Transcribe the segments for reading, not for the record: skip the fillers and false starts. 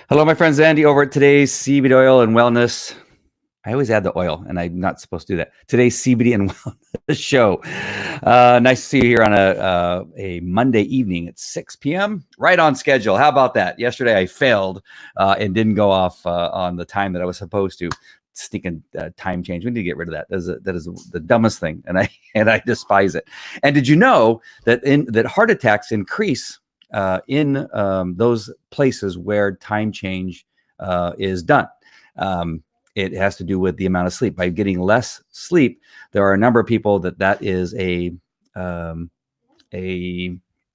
Hello, my friends. Andy over at today's CBD Oil and Wellness. I always add the oil, and I'm not supposed to do that. Today's CBD and Wellness show. Nice to see you here on a Monday evening at 6 p.m. Right on schedule. How about that? Yesterday I failed and didn't go off on the time that I was supposed to. Stinking time change. We need to get rid of that. That is the dumbest thing, and I despise it. And did you know that that heart attacks increase in those places where time change is done? It has to do with the amount of sleep. By getting less sleep, there are a number of people that is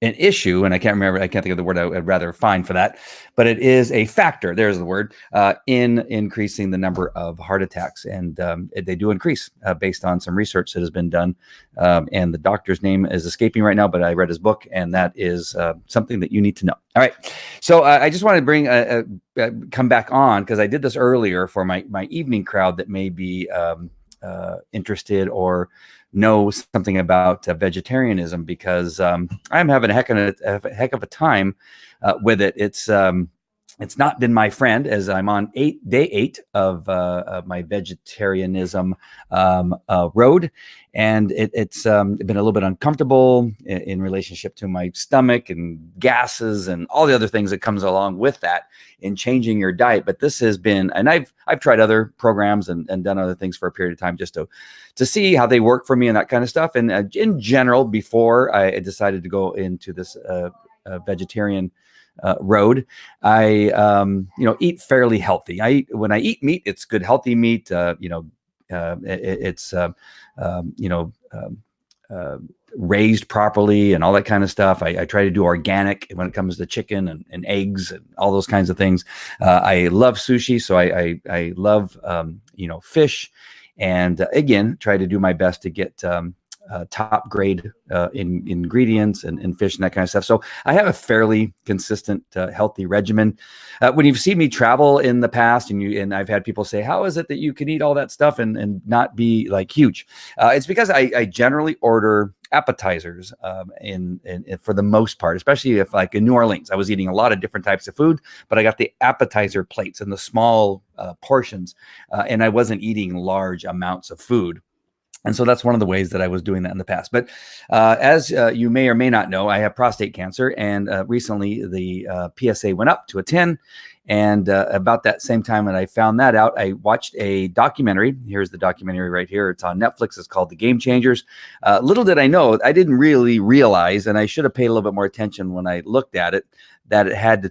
an issue, and I can't think of the word I'd rather find for that, but it is a factor. There's the word in increasing the number of heart attacks, and they do increase based on some research that has been done. And the doctor's name is escaping right now, but I read his book, and that is something that you need to know. All right, so I just wanted to bring come back on because I did this earlier for my evening crowd that may be interested or know something about vegetarianism, because I'm having a heck of a time with it. It's not been my friend, as I'm on day eight of my vegetarianism road, and it's been a little bit uncomfortable in relationship to my stomach and gases and all the other things that comes along with that in changing your diet. But this has been, and I've tried other programs and done other things for a period of time just to see how they work for me and that kind of stuff. And in general, before I decided to go into this vegetarian road, I eat fairly healthy. When I eat meat, it's good healthy meat. It's raised properly and all that kind of stuff. I try to do organic when it comes to chicken and eggs and all those kinds of things. I love sushi, so I love fish, and again, try to do my best to get top grade in ingredients and fish and that kind of stuff. So I have a fairly consistent, healthy regimen. When you've seen me travel in the past, and I've had people say, "How is it that you can eat all that stuff and not be like huge?" It's because I generally order appetizers in for the most part, especially if, like in New Orleans, I was eating a lot of different types of food, but I got the appetizer plates and the small portions, and I wasn't eating large amounts of food. And so that's one of the ways that I was doing that in the past. But as you may or may not know, I have prostate cancer, and recently the PSA went up to a 10. And about that same time that I found that out, I watched a documentary. Here's the documentary right here. It's on Netflix. It's called The Game Changers. Little did I know, I didn't really realize, and I should have paid a little bit more attention when I looked at it, that it had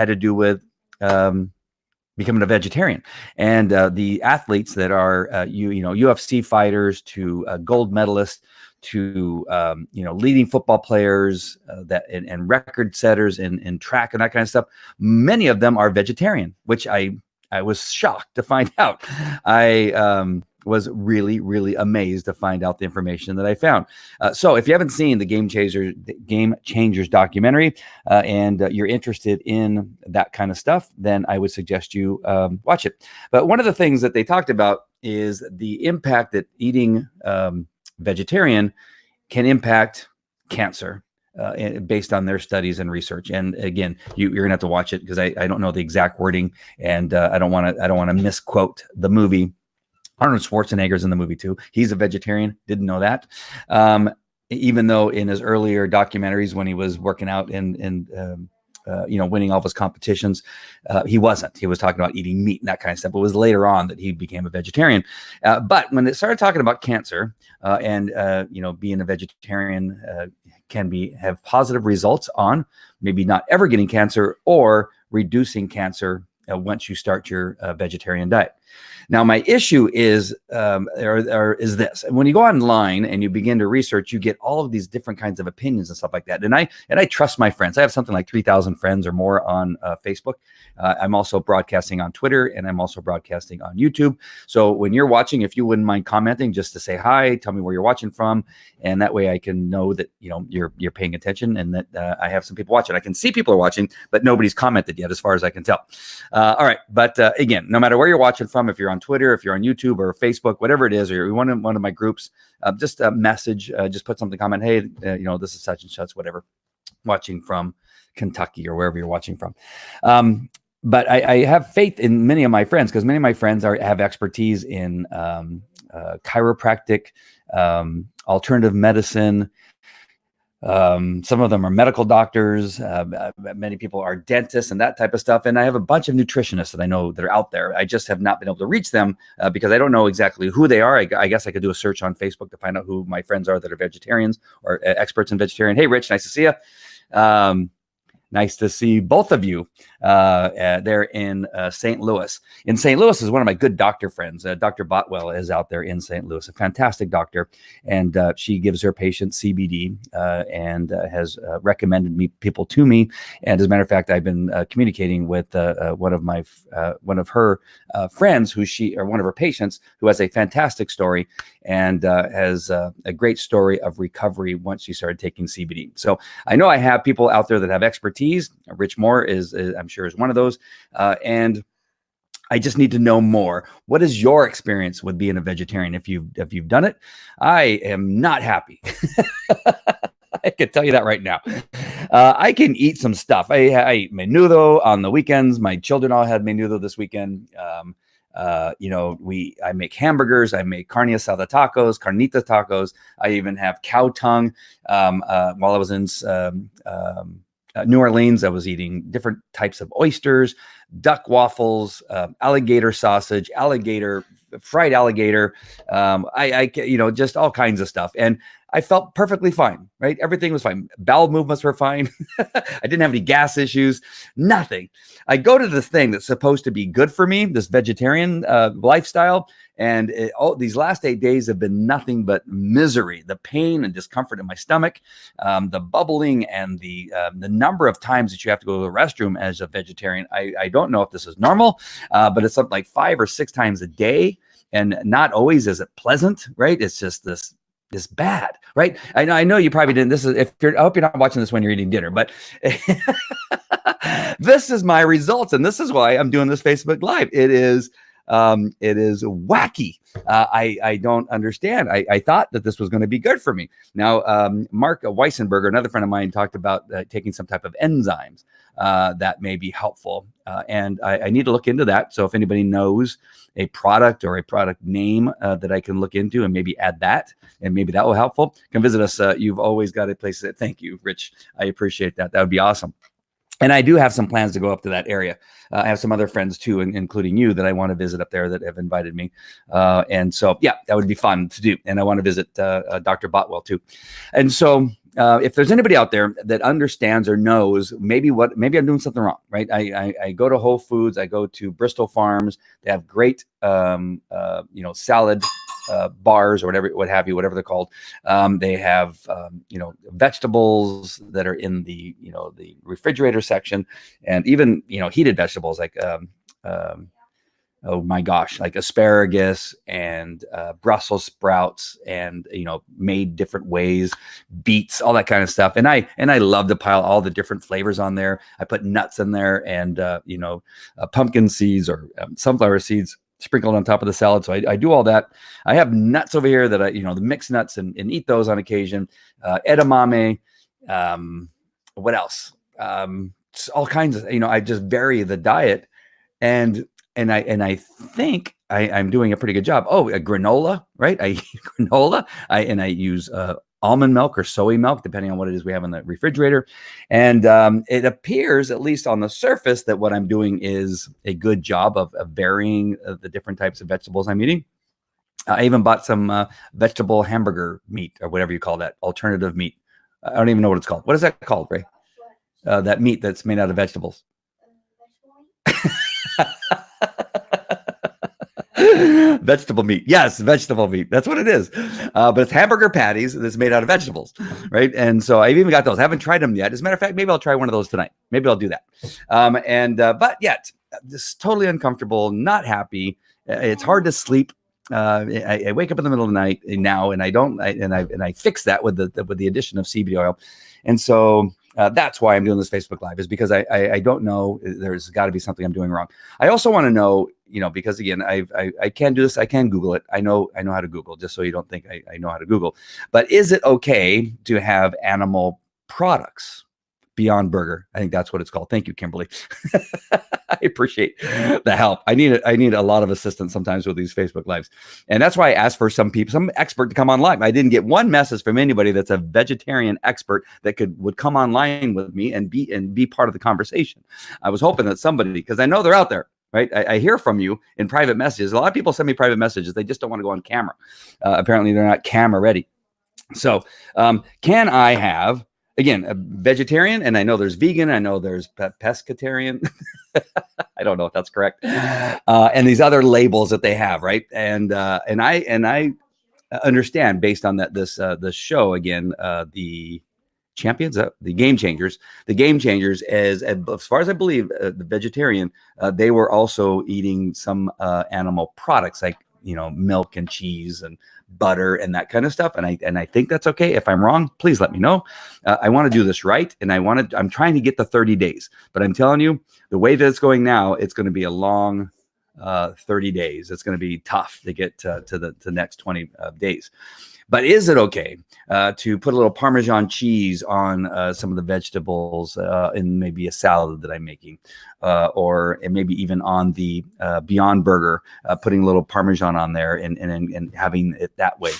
to do with becoming a vegetarian. And the athletes that are UFC fighters to gold medalists to leading football players and record setters in track and that kind of stuff, many of them are vegetarian, which I was shocked to find out. I was really, really amazed to find out the information that I found. So if you haven't seen the Game Changers documentary, and you're interested in that kind of stuff, then I would suggest you watch it. But one of the things that they talked about is the impact that eating vegetarian can impact cancer. Based on their studies and research. And again, you're gonna have to watch it because I don't know the exact wording, and I don't want to misquote the movie. Arnold Schwarzenegger's in the movie too. He's a vegetarian. Didn't know that. Even though in his earlier documentaries, when he was working out and winning all of his competitions, he wasn't. He was talking about eating meat and that kind of stuff. It was later on that he became a vegetarian. But when they started talking about cancer and being a vegetarian can have positive results on maybe not ever getting cancer or reducing cancer once you start your vegetarian diet. Now, my issue is this: when you go online and you begin to research, you get all of these different kinds of opinions and stuff like that. And I trust my friends. I have something like 3,000 friends or more on Facebook. I'm also broadcasting on Twitter, and I'm also broadcasting on YouTube. So when you're watching, if you wouldn't mind commenting just to say hi, tell me where you're watching from, and that way I can know that you're paying attention and that I have some people watching. I can see people are watching, but nobody's commented yet, as far as I can tell. All right, but again, no matter where you're watching from, if you're on Twitter, if you're on YouTube or Facebook, whatever it is, or you're one of my groups, just a message, just put something, comment, hey, this is such and such, whatever, watching from Kentucky or wherever you're watching from. but I have faith in many of my friends, because many of my friends have expertise in chiropractic, alternative medicine. Some of them are medical doctors. Many people are dentists and that type of stuff. And I have a bunch of nutritionists that I know that are out there. I just have not been able to reach them because I don't know exactly who they are. I guess I could do a search on Facebook to find out who my friends are that are vegetarians or experts in vegetarian. Hey, Rich, nice to see you. Nice to see both of you there in St. Louis. In St. Louis is one of my good doctor friends. Dr. Botwell is out there in St. Louis, a fantastic doctor. And she gives her patients CBD and has recommended people to me. And as a matter of fact, I've been communicating with one of her friends, one of her patients, who has a fantastic story and has a great story of recovery once she started taking CBD. So I know I have people out there that have expertise. Rich Moore is I'm sure is one of those. And I just need to know more. What is your experience with being a vegetarian? If you've done it, I am not happy. I can tell you that right now. I can eat some stuff. I eat menudo on the weekends. My children all had menudo this weekend. I make hamburgers. I make carne asada tacos, carnita tacos. I even have cow tongue. While I was in New Orleans, I was eating different types of oysters, duck waffles, alligator sausage, fried alligator. Just all kinds of stuff. And I felt perfectly fine, right? Everything was fine. Bowel movements were fine. I didn't have any gas issues, nothing. I go to this thing that's supposed to be good for me, this vegetarian lifestyle. And these last 8 days have been nothing but misery, the pain and discomfort in my stomach, the bubbling, and the number of times that you have to go to the restroom as a vegetarian. I don't know if this is normal, but it's something like 5 or 6 times a day, and not always is it pleasant, right? It's just this bad, right? I know you probably didn't. I hope you're not watching this when you're eating dinner, but this is my results, and this is why I'm doing this Facebook Live. It is wacky. I don't understand. I thought that this was going to be good for me. Now, Mark Weissenberger, another friend of mine, talked about taking some type of enzymes that may be helpful. And I need to look into that. So if anybody knows a product or a product name that I can look into and maybe add that, and maybe that will be helpful, come visit us. You've always got a place to. Thank you, Rich. I appreciate that. That would be awesome. And I do have some plans to go up to that area. I have some other friends too, including you, that I want to visit up there that have invited me. And so, yeah, that would be fun to do. And I want to visit Dr. Botwell too. And so if there's anybody out there that understands or knows maybe I'm doing something wrong, right? I go to Whole Foods, I go to Bristol Farms. They have great, salad bars or whatever they're called. They have, vegetables that are in the refrigerator section, and even, heated vegetables like, oh my gosh, like asparagus and Brussels sprouts, and made different ways, beets, all that kind of stuff. And I love to pile all the different flavors on there. I put nuts in there, and pumpkin seeds or sunflower seeds sprinkled on top of the salad. So I do all that. I have nuts over here that the mixed nuts, and eat those on occasion. Edamame. What else? All kinds of, I just vary the diet, and I think I'm doing a pretty good job. Oh, a granola, right? I eat granola. I use almond milk or soy milk, depending on what it is we have in the refrigerator. And it appears, at least on the surface, that what I'm doing is a good job of varying the different types of vegetables I'm eating. I even bought some vegetable hamburger meat, or whatever you call that, alternative meat. I don't even know what it's called. What is that called, Ray? That meat that's made out of vegetables. Vegetable meat. Yes, vegetable meat. That's what it is. But it's hamburger patties that's made out of vegetables, right? And so I've even got those. I haven't tried them yet. As a matter of fact, maybe I'll try one of those tonight. Maybe I'll do that. But yet, just totally uncomfortable, not happy. It's hard to sleep. I wake up in the middle of the night now, and I fix that with the addition of CBD oil. And so that's why I'm doing this Facebook Live, is because I don't know. There's got to be something I'm doing wrong. I also want to know, because again, I can do this. I can Google it. I know how to Google, just so you don't think I know how to Google. But is it okay to have animal products? Beyond Burger, I think that's what it's called. Thank you, Kimberly. I appreciate the help. I need a lot of assistance sometimes with these Facebook lives. And that's why I asked for some expert to come on live. I didn't get one message from anybody that's a vegetarian expert that would come online with me and be part of the conversation. I was hoping that somebody, because I know they're out there, right? I hear from you in private messages. A lot of people send me private messages. They just don't want to go on camera. Apparently they're not camera ready. So can I have, again, a vegetarian? And I know there's vegan. I know there's pescatarian. I don't know if that's correct. And these other labels that they have, right? And I understand based on that this show again, the champions, the game changers. The game changers, as far as I believe, the vegetarian, they were also eating some animal products like milk and cheese and butter and that kind of stuff. And I think that's okay. If I'm wrong, please let me know. I want to do this right, and I'm trying to get the 30 days. But I'm telling you, the way that it's going now, it's going to be a long 30 days. It's going to be tough to get to the next 20 days. But is it okay to put a little Parmesan cheese on some of the vegetables in maybe a salad that I'm making, or maybe even on the Beyond Burger, putting a little Parmesan on there and having it that way?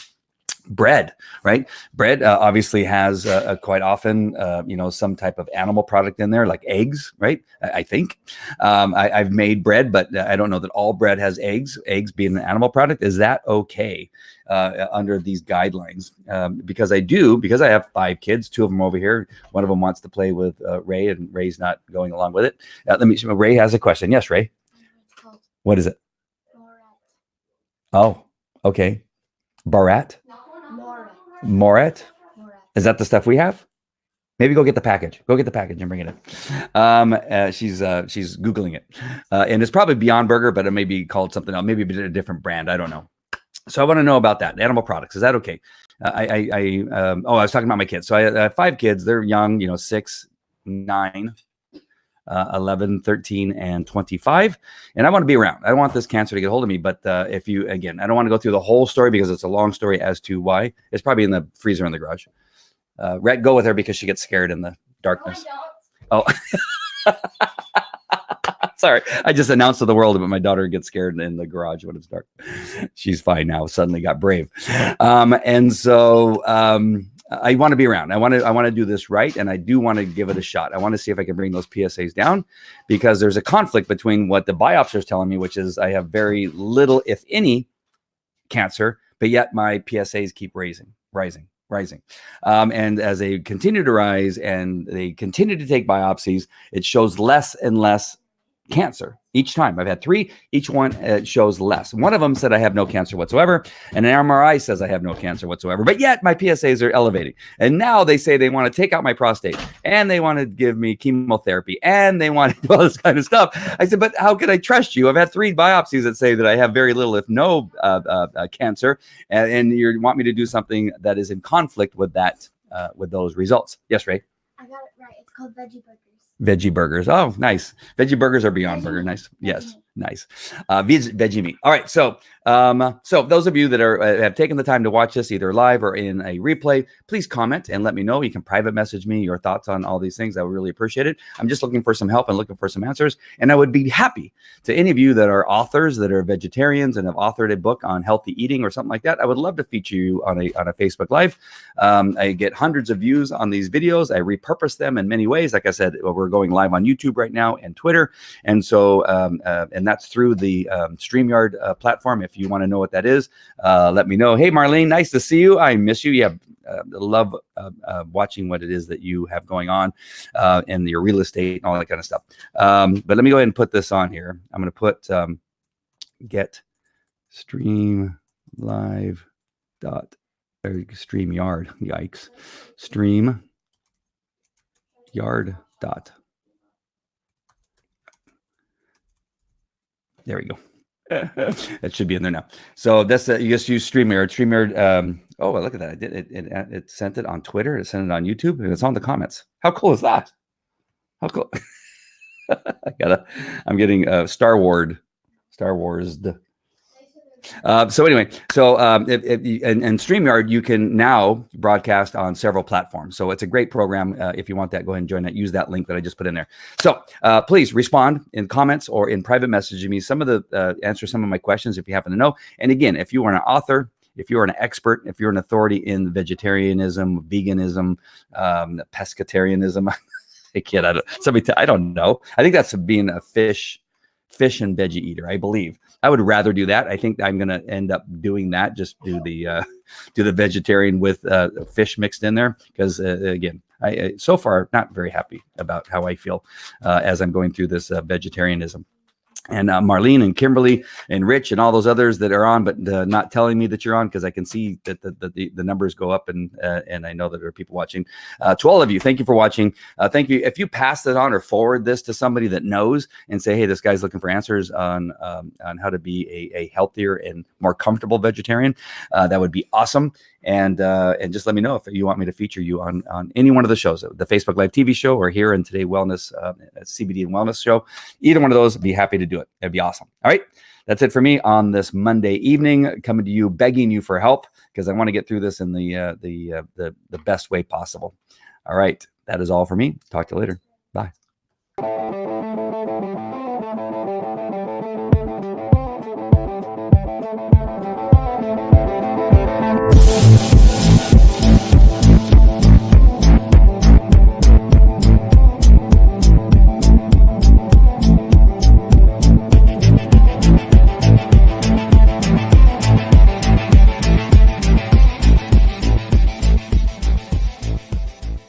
Bread, right? Bread obviously has quite often, some type of animal product in there, like eggs, right? I think I've made bread, but I don't know that all bread has eggs. Eggs being an animal product, is that okay under these guidelines? Because I have 5 kids, 2 of them over here. One of them wants to play with Ray, and Ray's not going along with it. Ray has a question. Yes, Ray. What is it? Oh, okay. Barat? Moret? Is that the stuff we have? Maybe go get the package. Go get the package and bring it in. She's Googling it. And it's probably Beyond Burger, but it may be called something else. Maybe a different brand. I don't know. So I want to know about that. Animal products. Is that okay? I was talking about my kids. So I have 5 kids. They're young, 6, 9, 11, 13, and 25. And I want to be around. I don't want this cancer to get hold of me. But I don't want to go through the whole story because it's a long story as to why. It's probably in the freezer in the garage. Rhett, go with her because she gets scared in the darkness. Oh, sorry. I just announced to the world that my daughter gets scared in the garage when it's dark. She's fine now. Suddenly got brave. And so I want to be around. I want to do this right, and I do want to give it a shot. I want to see if I can bring those PSAs down, because there's a conflict between what the biopsy is telling me, which is I have very little, if any, cancer, but yet my PSAs keep rising. And as they continue to rise and they continue to take biopsies, it shows less and less cancer each time. I've had 3, each one shows less. One of them said I have no cancer whatsoever, and an MRI says I have no cancer whatsoever, but yet my PSAs are elevating. And now they say they want to take out my prostate, and they want to give me chemotherapy, and they want to do all this kind of stuff. I said, but how can I trust you? I've had 3 biopsies that say that I have very little, if no, cancer, and you want me to do something that is in conflict with that, with those results. Yes, Ray? I got it right. It's called Veggie Burgers. Veggie burgers. Oh, nice. Veggie burgers are Beyond Burger. Nice. Yes. Nice. Veggie meat. All right. So those of you that have taken the time to watch this either live or in a replay, please comment and let me know. You can private message me your thoughts on all these things. I would really appreciate it. I'm just looking for some help and looking for some answers. And I would be happy to any of you that are authors, that are vegetarians and have authored a book on healthy eating or something like that. I would love to feature you on a Facebook Live. I get hundreds of views on these videos. I repurpose them in many ways. Like I said, we're going live on YouTube right now and Twitter. And so, and that's through the StreamYard platform. If you want to know what that is, let me know. Hey, Marlene, nice to see you. I miss you. Yeah, love watching what it is that you have going on in your real estate and all that kind of stuff. But let me go ahead and put this on here. I'm going to put get stream live dot StreamYard. Yikes. StreamYard dot. There we go. It should be in there now. So that's you just use StreamYard. StreamYard. Oh, look at that! I did it. It sent it on Twitter. It sent it on YouTube, and it's on the comments. How cool is that? How cool! I'm getting Star Wars. So anyway, and StreamYard, you can now broadcast on several platforms. So it's a great program. If you want that, go ahead and join that. Use that link that I just put in there. So please respond in comments or in private messaging me answer some of my questions if you happen to know. And again, if you are an author, if you're an expert, if you're an authority in vegetarianism, veganism, pescatarianism, I don't know. I think that's being a fish and veggie eater, I believe. I would rather do that. I think I'm going to end up doing that. Just do the vegetarian with fish mixed in there, because again, I so far not very happy about how I feel as I'm going through this vegetarianism. And Marlene and Kimberly and Rich and all those others that are on, but not telling me that you're on, because I can see that the numbers go up, and I know that there are people watching. To all of you, thank you for watching. Thank you. If you pass it on or forward this to somebody that knows and say, hey, this guy's looking for answers on how to be a healthier and more comfortable vegetarian, that would be awesome. And just let me know if you want me to feature you on any one of the shows, the Facebook Live TV show or here in Today Wellness, CBD and Wellness show. Either one of those, I'd be happy to do it. It'd be awesome. All right. That's it for me on this Monday evening, coming to you, begging you for help, because I want to get through this in the best way possible. All right. That is all for me. Talk to you later.